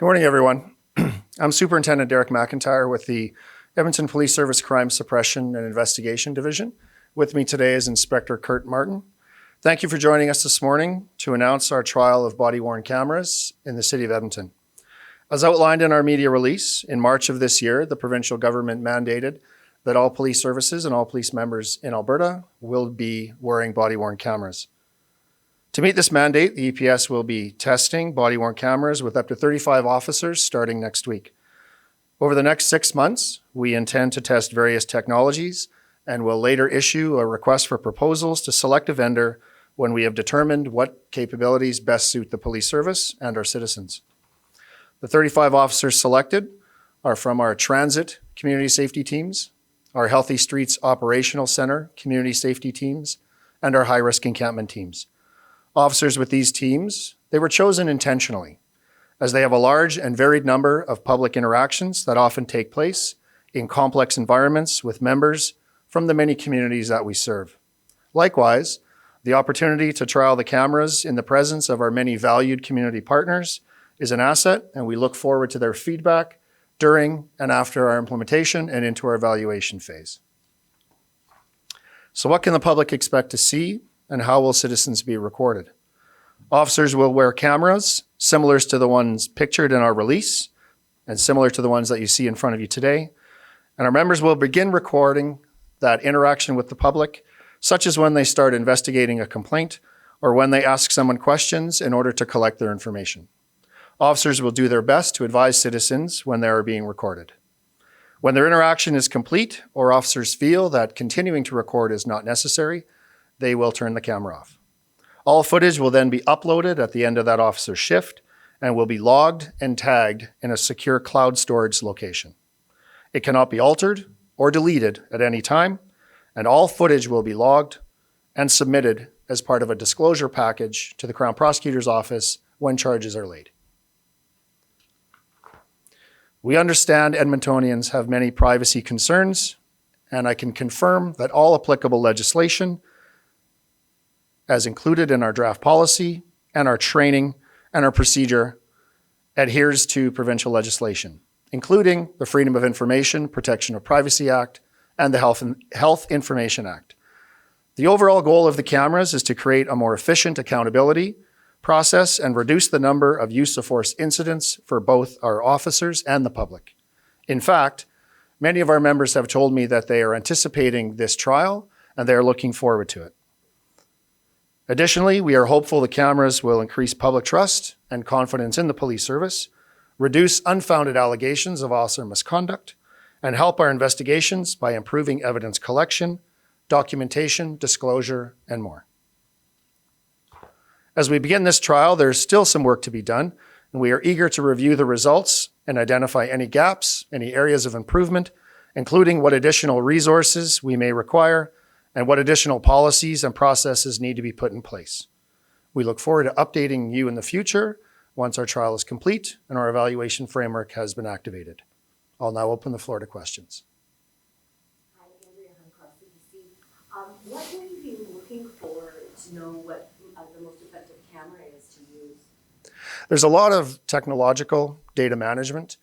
Good morning, everyone. I'm Superintendent Derek McIntyre with the Edmonton Police Service Crime Suppression and Investigation Division. With me today is Inspector Kurt Martin. Thank you for joining us this morning to announce our trial of body-worn cameras in the City of Edmonton. As outlined in our media release, in March of this year, the provincial government mandated that all police services and all police members in Alberta will be wearing body-worn cameras. To meet this mandate, the EPS will be testing body-worn cameras with up to 35 officers starting next week. Over the next 6 months, we intend to test various technologies and will later issue a request for proposals to select a vendor when we have determined what capabilities best suit the police service and our citizens. The 35 officers selected are from our transit community safety teams, our Healthy Streets Operational Center community safety teams, and our high-risk encampment teams. Officers with these teams, they were chosen intentionally, as they have a large and varied number of public interactions that often take place in complex environments with members from the many communities that we serve. Likewise, the opportunity to trial the cameras in the presence of our many valued community partners is an asset, and we look forward to their feedback during and after our implementation and into our evaluation phase. So what can the public expect to see, and how will citizens be recorded? Officers will wear cameras similar to the ones pictured in our release and similar to the ones that you see in front of you today. And our members will begin recording that interaction with the public, such as when they start investigating a complaint or when they ask someone questions in order to collect their information. Officers will do their best to advise citizens when they are being recorded. When their interaction is complete or officers feel that continuing to record is not necessary, they will turn the camera off. All footage will then be uploaded at the end of that officer's shift and will be logged and tagged in a secure cloud storage location. It cannot be altered or deleted at any time, and all footage will be logged and submitted as part of a disclosure package to the Crown Prosecutor's Office when charges are laid. We understand Edmontonians have many privacy concerns, and I can confirm that all applicable legislation, as included in our draft policy and our training and our procedure, adheres to provincial legislation, including the Freedom of Information, Protection of Privacy Act and the Health Information Act. The overall goal of the cameras is to create a more efficient accountability process and reduce the number of use of force incidents for both our officers and the public. In fact, many of our members have told me that they are anticipating this trial and they are looking forward to it. Additionally, we are hopeful the cameras will increase public trust and confidence in the police service, reduce unfounded allegations of officer misconduct, and help our investigations by improving evidence collection, documentation, disclosure, and more. As we begin this trial, there is still some work to be done, and we are eager to review the results and identify any gaps, any areas of improvement, including what additional resources we may require and what additional policies and processes need to be put in place. We look forward to updating you in the future once our trial is complete and our evaluation framework has been activated. I'll now open the floor to questions. Hi, Andrea Huncross, CBC. What will you be looking for to know what the most effective camera is to use? There's a lot of technological data management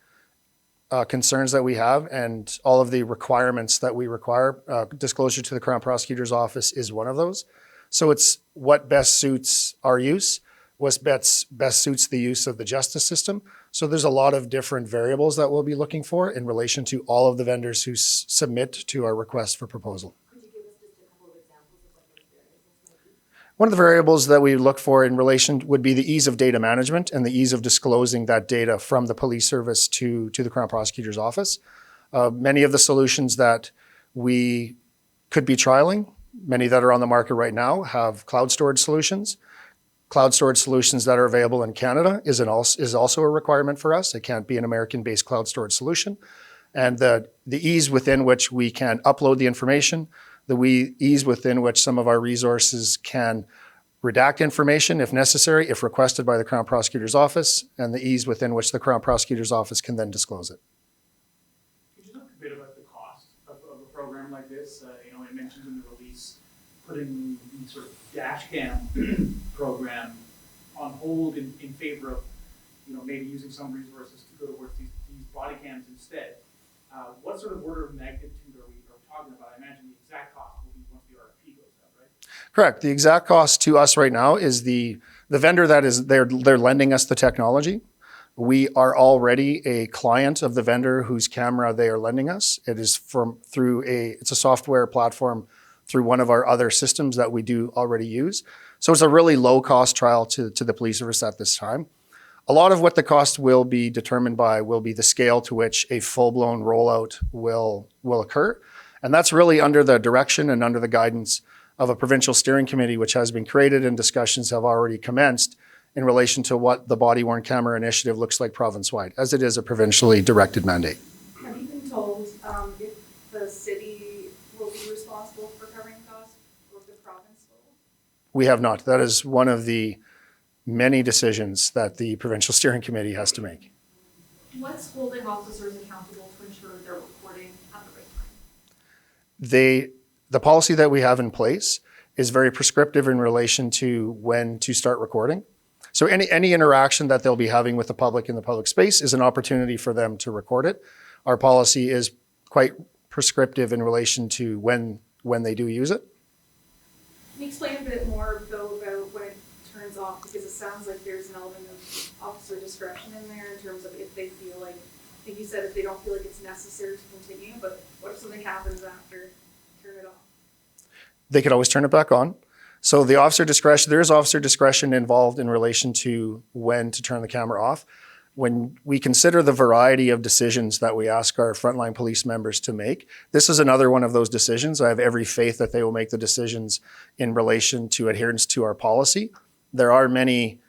concerns that we have, and all of the requirements that we require. Disclosure to the Crown Prosecutor's Office is one of those. So it's what best suits our use, what best suits the use of the justice system. So there's a lot of different variables that we'll be looking for in relation to all of the vendors who submit to our request for proposal. Could you give us just a couple of examples of what those variables might be? One of the variables that we look for in relation would be the ease of data management and the ease of disclosing that data from the police service to the Crown Prosecutor's Office. Many of the solutions that we could be trialing, many that are on the market right now, have cloud storage solutions. Cloud storage solutions that are available in Canada is also a requirement for us. It can't be an American-based cloud storage solution. And the ease within which we can upload the information, the ease within which some of our resources can redact information if necessary, if requested by the Crown Prosecutor's Office, and the ease within which the Crown Prosecutor's Office can then disclose it. Could you talk a bit about the cost of a program like this? It mentions in the release putting the sort of dash cam program on hold in favor of maybe using some resources to go towards these body cams instead. What sort of order of magnitude are we talking about? I imagine the exact cost will be once the RFP goes out, right? Correct. The exact cost to us right now is the vendor that is, they're lending us the technology. We are already a client of the vendor whose camera they are lending us. It is it's a software platform through one of our other systems that we do already use. So it's a really low cost trial to the police service at this time. A lot of what the cost will be determined by will be the scale to which a full-blown rollout will occur. And that's really under the direction and under the guidance of a provincial steering committee, which has been created and discussions have already commenced in relation to what the body-worn camera initiative looks like province-wide, as it is a provincially directed mandate. Have you been told if the city will be responsible for covering costs or if the province will? We have not. That is one of the many decisions that the provincial steering committee has to make. What's holding officers accountable to ensure they're reporting at the right time? The policy that we have in place is very prescriptive in relation to when to start recording. So any interaction that they'll be having with the public in the public space is an opportunity for them to record it. Our policy is quite prescriptive in relation to when they do use it. Can you explain a bit more, though, about when it turns off? Because it sounds like there's an element of officer discretion in there in terms of if they feel like, I think you said if they don't feel like it's necessary to continue, but what if something happens after, turn it off? They could always turn it back on. So the officer discretion, there is officer discretion involved in relation to when to turn the camera off. When we consider the variety of decisions that we ask our frontline police members to make, this is another one of those decisions. I have every faith that they will make the decisions in relation to adherence to our policy. There are many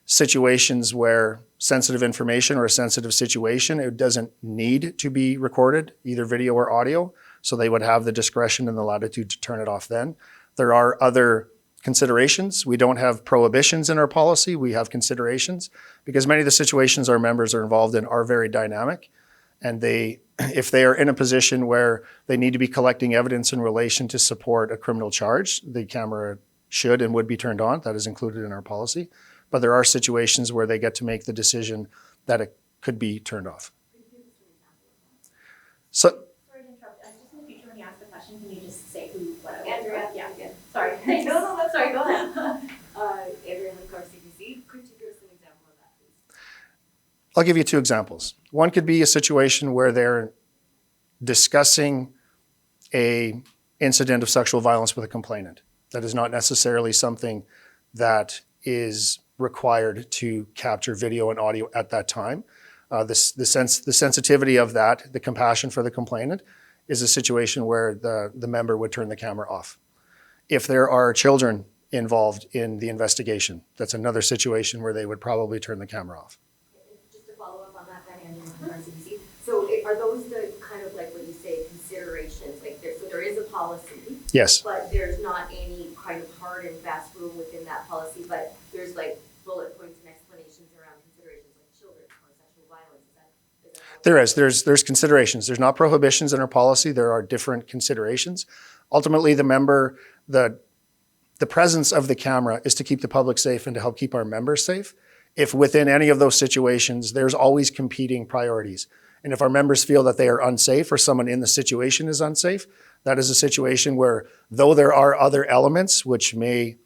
situations where sensitive information or a sensitive situation, it doesn't need to be recorded, either video or audio. So they would have the discretion and the latitude to turn it off then. There are other considerations. We don't have prohibitions in our policy. We have considerations because many of the situations our members are involved in are very dynamic. And if they are in a position where they need to be collecting evidence in relation to support a criminal charge, the camera should and would be turned on. That is included in our policy. But there are situations where they get to make the decision that it could be turned off. So, Sorry to interrupt. Just in the future when you ask the question, can you just say who, what? Andrea. Yeah. Sorry. No, that's Sorry, go ahead. Andrea Hunkar, CBC, could you give us an example of that, please? I'll give you two examples. One could be a situation where they're discussing an incident of sexual violence with a complainant. That is not necessarily something that is required to capture video and audio at that time. The sensitivity of that, the compassion for the complainant, is a situation where the member would turn the camera off. If there are children involved in the investigation, that's another situation where they would probably turn the camera off. Just to follow up on that, Andrea Hunkar, CBC. So are those the kind of like what you say considerations? Like so there is a policy. Yes. But there's not any kind of hard and fast rule within that policy, but there's like bullet points and explanations around considerations like children or sexual violence. Is that There is. There's considerations. There's not prohibitions in our policy. There are different considerations. Ultimately, the presence of the camera is to keep the public safe and to help keep our members safe. If within any of those situations, there's always competing priorities. And if our members feel that they are unsafe or someone in the situation is unsafe, that is a situation where, though there are other elements which they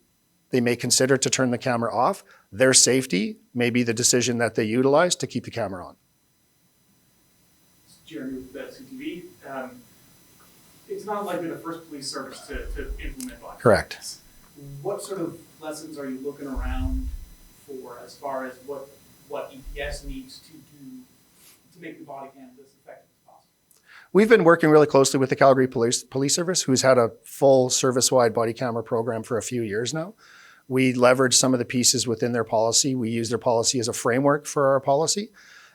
may consider to turn the camera off, their safety may be the decision that they utilize to keep the camera on. Jeremy with CTV. It's not likely the first police service to implement body Correct. cams. What sort of lessons are you looking around for as far as what EPS needs to do to make the body cams as effective as possible? We've been working really closely with the Calgary Police Service, who's had a full service-wide body camera program for a few years now. We leverage some of the pieces within their policy. We use their policy as a framework for our policy,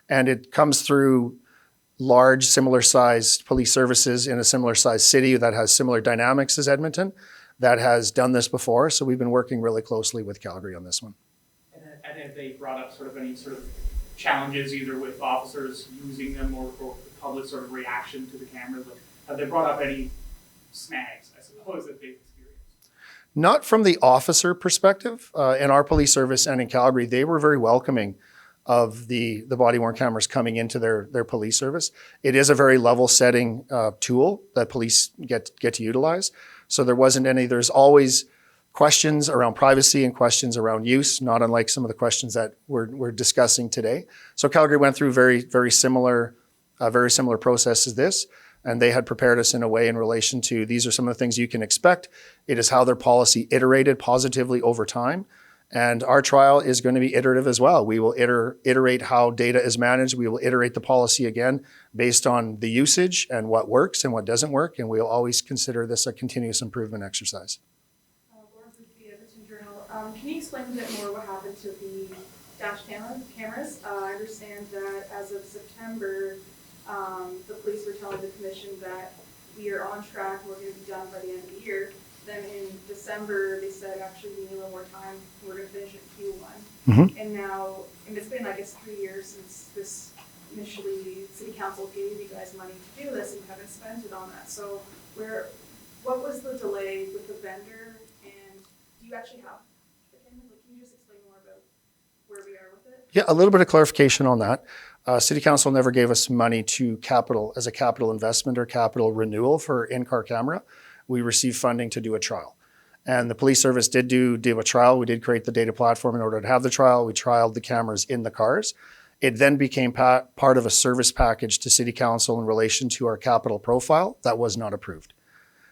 and it comes through large, similar-sized police services in a similar-sized city that has similar dynamics as Edmonton that has done this before. So we've been working really closely with Calgary on this one. And have they brought up sort of any sort of challenges either with officers using them or the public sort of reaction to the cameras? Like, have they brought up any snags, I suppose, that they've experienced? Not from the officer perspective. In our police service and in Calgary, they were very welcoming of the body-worn cameras coming into their police service. It is a very level-setting tool that police get to utilize. So there's always questions around privacy and questions around use, not unlike some of the questions that we're discussing today. So Calgary went through very similar process as this, and they had prepared us in a way in relation to these are some of the things you can expect. It is how their policy iterated positively over time. And our trial is going to be iterative as well. We will iterate how data is managed. We will iterate the policy again based on the usage and what works and what doesn't work. And we'll always consider this a continuous improvement exercise. Laura with the Edmonton Journal. Can you explain a bit more what happened to the dash cameras? I understand that as of September, the police were telling the commission that we are on track, we're going to be done by the end of the year. Then in December, they said, actually, we need a little more time, we're going to finish at Q1. And now, and it's been, I guess, 3 years since this initially, City Council gave you guys money to do this, and you haven't spent it on that. So what was the delay with the vendor, and do you actually have the cameras? Like, can you just explain more about where we are with it? Yeah, a little bit of clarification on that. City Council never gave us money to as a capital investment or capital renewal for in-car camera. We received funding to do a trial. And the police service did do a trial. We did create the data platform in order to have the trial. We trialed the cameras in the cars. It then became part of a service package to City Council in relation to our capital profile that was not approved.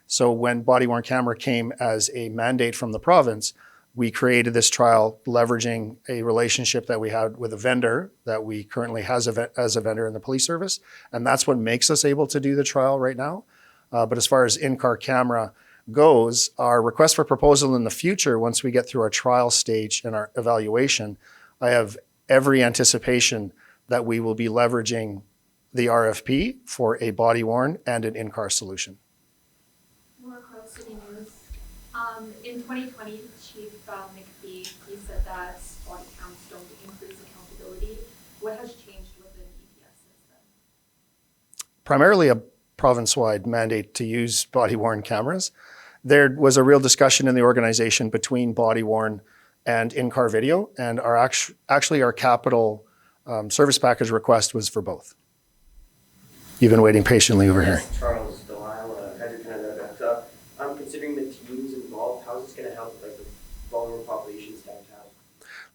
So when body-worn camera came as a mandate from the province, we created this trial leveraging a relationship that we had with a vendor that we currently has as a vendor in the police service. And that's what makes us able to do the trial right now. But as far as in-car camera goes, our request for proposal in the future, once we get through our trial stage and our evaluation, I have every anticipation that we will be leveraging the RFP for a body-worn and an in-car solution. More Crow City News. In 2020, Chief McPhee, he said that body counts don't increase accountability. What has changed within EPS since then? Primarily a province-wide mandate to use body-worn cameras. There was a real discussion in the organization between body-worn and in-car video, and our capital service package request was for both. You've been waiting patiently over here. Charles Delisle, Hedger Canada. Considering the teams involved, how is this going to help the vulnerable populations downtown?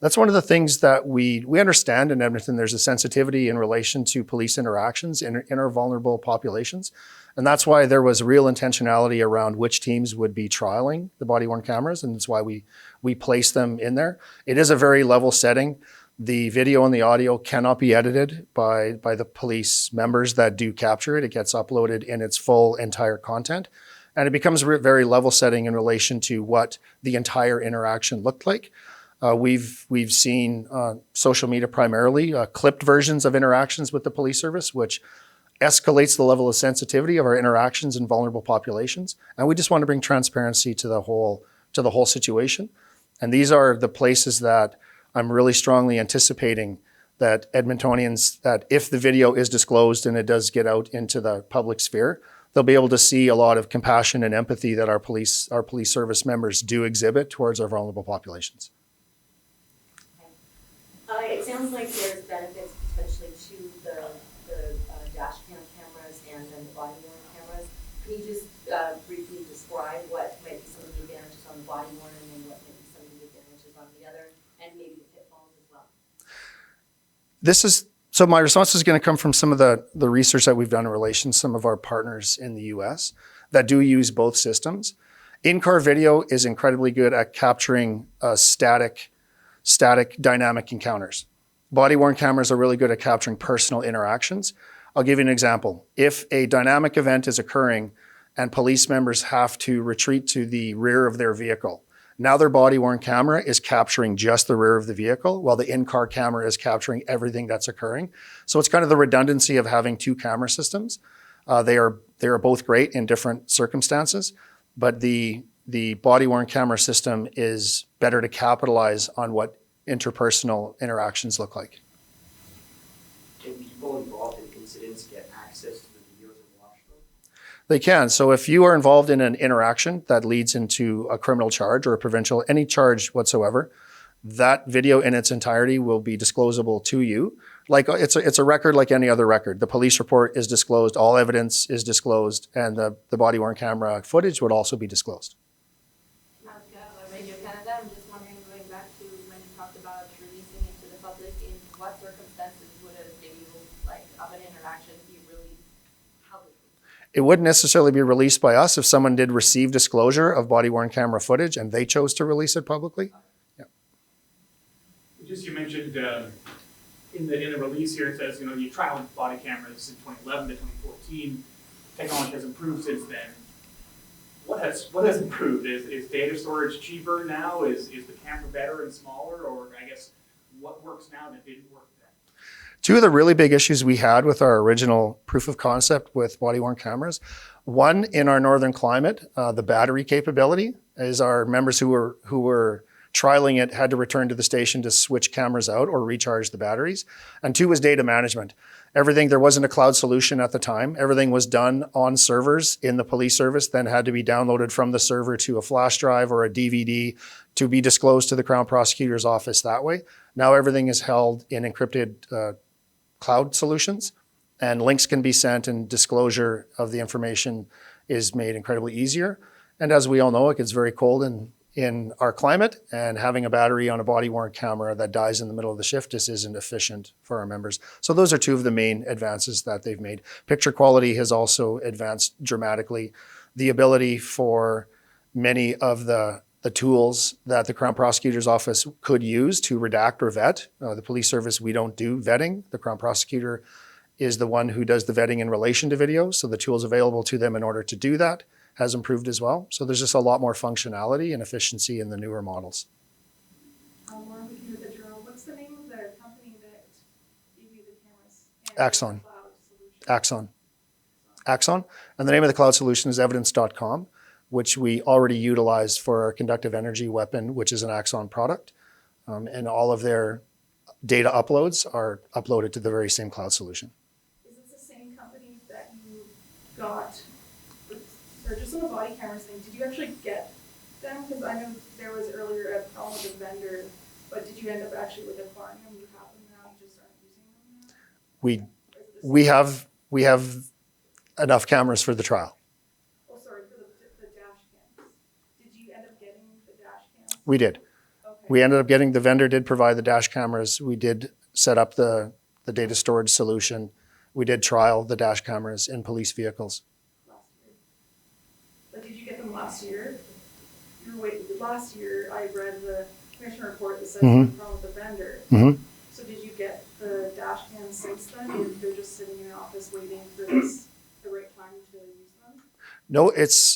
That's one of the things that we understand in Edmonton. There's a sensitivity in relation to police interactions in our vulnerable populations. And that's why there was real intentionality around which teams would be trialing the body-worn cameras. And that's why we placed them in there. It is a very level setting. The video and the audio cannot be edited by the police members that do capture it. It gets uploaded in its full entire content. And it becomes very level setting in relation to what the entire interaction looked like. We've seen social media primarily, clipped versions of interactions with the police service, which escalates the level of sensitivity of our interactions in vulnerable populations. And we just want to bring transparency to the whole situation. And these are the places that I'm really strongly anticipating that Edmontonians, that if the video is disclosed and it does get out into the public sphere, they'll be able to see a lot of compassion and empathy that our police service members do exhibit towards our vulnerable populations. It sounds like there's benefits potentially to the dash cam cameras and then the body-worn cameras. Can you just briefly describe what might be some of the advantages on the body-worn and then what might be some of the advantages on the other, and maybe the pitfalls as well? So my response is going to come from some of the research that we've done in relation to some of our partners in the US that do use both systems. In-car video is incredibly good at capturing static dynamic encounters. Body-worn cameras are really good at capturing personal interactions. I'll give you an example. If a dynamic event is occurring and police members have to retreat to the rear of their vehicle, now their body-worn camera is capturing just the rear of the vehicle while the in-car camera is capturing everything that's occurring. So it's kind of the redundancy of having two camera systems. They are both great in different circumstances, but the body-worn camera system is better to capitalize on what interpersonal interactions look like. Can people involved in incidents get access to the videos and watch them? They can. So if you are involved in an interaction that leads into a criminal charge or a provincial, any charge whatsoever, that video in its entirety will be disclosable to you. Like it's a record like any other record. The police report is disclosed, all evidence is disclosed, and the body worn camera footage would also be disclosed. Radio Canada, I'm just wondering, going back to when you talked about releasing it to the public, in what circumstances would a video of an interaction be released publicly? It wouldn't necessarily be released by us if someone did receive disclosure of body worn camera footage and they chose to release it publicly. Just you mentioned in the release here, it says, you trialed body cameras in 2011 to 2014. Technology has improved since then. What has improved? Is data storage cheaper now? Is the camera better and smaller? Or I guess what works now that didn't work then? Two of the really big issues we had with our original proof of concept with body worn cameras, one in our northern climate, the battery capability, is our members who were trialing it had to return to the station to switch cameras out or recharge the batteries. And two was data management. There wasn't a cloud solution at the time. Everything was done on servers in the police service, then had to be downloaded from the server to a flash drive or a DVD to be disclosed to the Crown Prosecutor's office that way. Now everything is held in encrypted cloud solutions, and links can be sent, and disclosure of the information is made incredibly easier. And as we all know, it gets very cold in our climate, and having a battery on a body-worn camera that dies in the middle of the shift just isn't efficient for our members. So those are two of the main advances that they've made. Picture quality has also advanced dramatically. The ability for many of the tools that the Crown Prosecutor's Office could use to redact or vet. The police service, we don't do vetting. The Crown Prosecutor is the one who does the vetting in relation to video, so the tools available to them in order to do that has improved as well. So there's just a lot more functionality and efficiency in the newer models. While I'm looking at the drone, what's the name of the company that gave you the cameras? And Axon. the cloud solution? Axon. And the name of the cloud solution is evidence.com, which we already utilize for our conductive energy weapon, which is an Axon product. And all of their data uploads are uploaded to the very same cloud solution. Is this the same company that you got, or just on the body cameras thing, did you actually get them? Because I know there was earlier a problem with the vendor, but did you end up actually with acquiring them? You have them now, you just aren't using them now? We have enough cameras for the trial. Oh, sorry, for the dash cams. Did you end up getting the dash cams? We did. Okay. We ended up getting, the vendor did provide the dash cameras. We did set up the data storage solution. We did trial the dash cameras in police vehicles. Last year. But did you get them last year? Last year I read the commission report that said something wrong with the vendor. Mm-hmm. So did you get the dash cams since then, or they're just sitting in your office waiting for this, the right time to use them? No,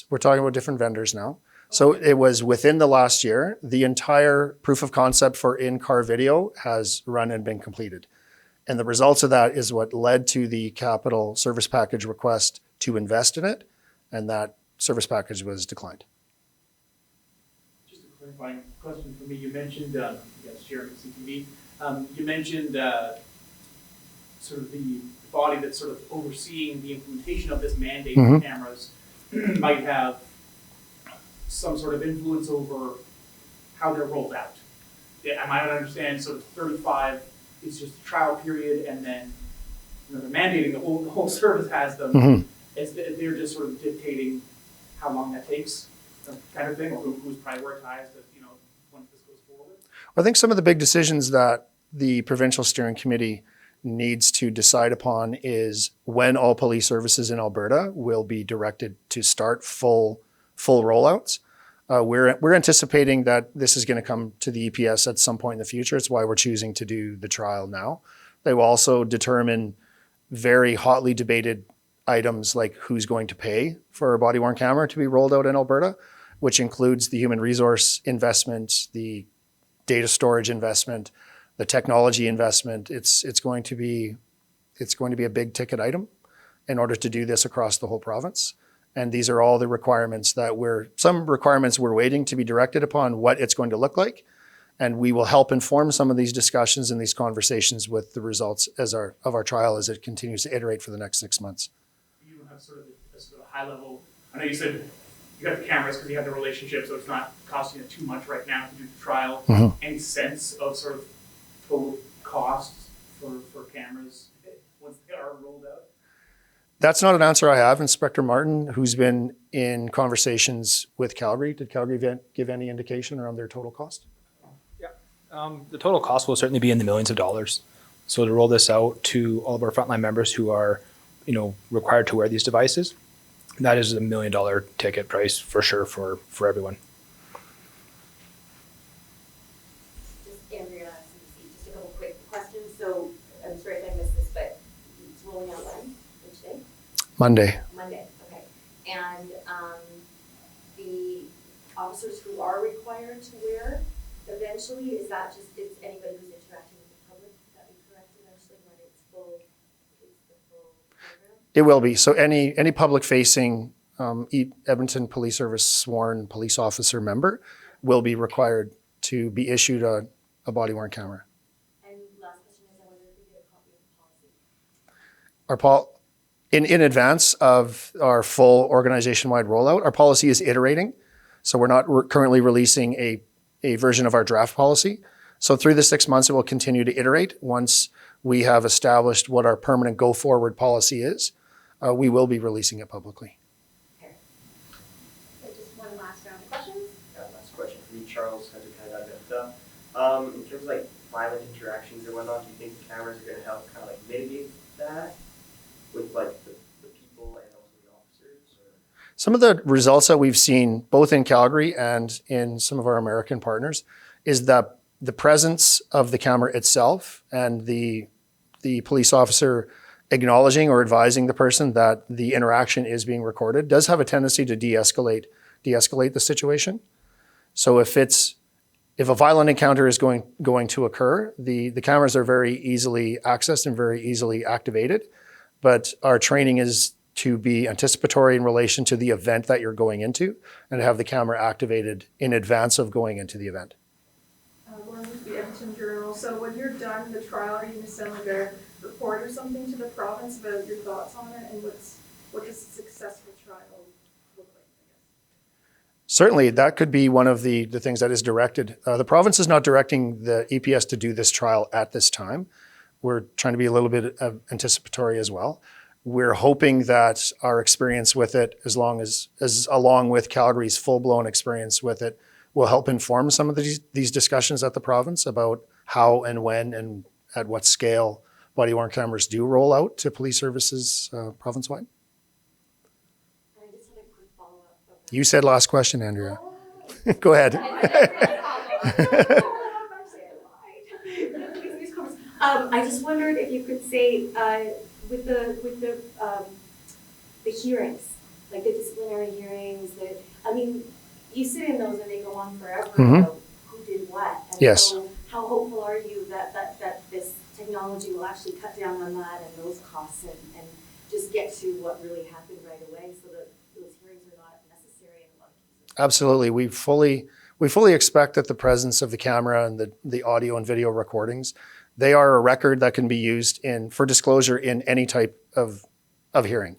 we're talking about different vendors now. So it was within the last year. The entire proof of concept for in-car video has run and been completed. And the results of that is what led to the capital service package request to invest in it. And that service package was declined. Just a clarifying question for me. You mentioned, yes, Chairman CTV, you mentioned sort of the body that's sort of overseeing the implementation of this mandate for cameras might have some sort of influence over how they're rolled out. Yeah, am I to understand sort of 35 is just a trial period, and then they're mandating the whole service has them. They're just sort of dictating how long that takes, kind of thing, or who's prioritized, once this goes forward? I think some of the big decisions that the provincial steering committee needs to decide upon is when all police services in Alberta will be directed to start full rollouts. We're anticipating that this is going to come to the EPS at some point in the future. It's why we're choosing to do the trial now. They will also determine very hotly debated items like who's going to pay for a body-worn camera to be rolled out in Alberta, which includes the human resource investment, the data storage investment, the technology investment. It's going to be a big ticket item in order to do this across the whole province. And these are all the requirements some requirements we're waiting to be directed upon what it's going to look like. And we will help inform some of these discussions and these conversations with the results of our trial as it continues to iterate for the next 6 months. You have sort of a high level, I know you said you got the cameras because you have the relationship, so it's not costing you too much right now to do the trial. Mhm. Any sense of sort of total costs for cameras once they are rolled out? That's not an answer I have. Inspector Martin, who's been in conversations with Calgary, did Calgary give any indication around their total cost? The total cost will certainly be in the millions of dollars. So to roll this out to all of our frontline members who are, required to wear these devices, that is $1 million ticket price for sure for everyone. Just Andrea, just a couple quick questions. So I'm sorry if I missed this, but it's rolling out when? Which day? Monday. Monday, okay. And the officers who are required to wear, eventually, is that just, it's anybody who's interacting with the public? Would that be correct eventually when it's the full program? It will be. So any public-facing Edmonton Police Service sworn police officer member will be required to be issued a body-worn camera. And last question is, I wonder if we get a copy of the policy? In advance of our full organization-wide rollout, our policy is iterating. So we're not currently releasing a version of our draft policy. So through the 6 months, it will continue to iterate. Once we have established what our permanent go-forward policy is, we will be releasing it publicly. Just one last round of questions. Last question for me, Charles, how to kind of wrap it up. In terms of like violent interactions and whatnot, do you think the cameras are going to help kind of like mitigate that with like the people and also the officers? Or? Some of the results that we've seen both in Calgary and in some of our American partners is that the presence of the camera itself and the police officer acknowledging or advising the person that the interaction is being recorded does have a tendency to de-escalate the situation. So if a violent encounter is going to occur, the cameras are very easily accessed and very easily activated. But our training is to be anticipatory in relation to the event that you're going into and have the camera activated in advance of going into the event. Lauren with the Edmonton Journal. So when you're done the trial, are you going to send like a report or something to the province about your thoughts on it and what does a successful trial look like, I guess? Certainly, that could be one of the things that is directed. The province is not directing the EPS to do this trial at this time. We're trying to be a little bit anticipatory as well. We're hoping that our experience with it, as along with Calgary's full-blown experience with it, will help inform some of these discussions at the province about how and when and at what scale body-worn cameras do roll out to police services province-wide. And I just had a quick follow-up. You said last question, Andrea. Go ahead. I just wondered if you could say with the hearings, like the disciplinary hearings, you sit in those and they go on forever about who did what. And Yes. so how hopeful are you that this technology will actually cut down on that and those costs and just get to what really happened right away so that those hearings are not necessary in a lot of cases? Absolutely. We fully expect that the presence of the camera and the audio and video recordings, they are a record that can be used for disclosure in any type of hearing.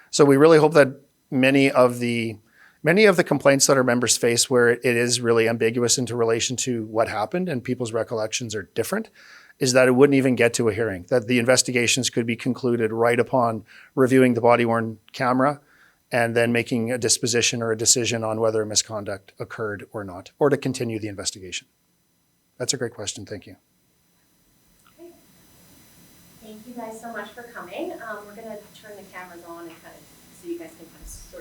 So we really hope that many of the complaints that our members face where it is really ambiguous into relation to what happened and people's recollections are different, is that it wouldn't even get to a hearing, that the investigations could be concluded right upon reviewing the body-worn camera and then making a disposition or a decision on whether misconduct occurred or not, or to continue the investigation. That's a great question. Thank you. Okay. Thank you guys so much for coming. We're going to turn the cameras on and kind of so you guys can kind of sort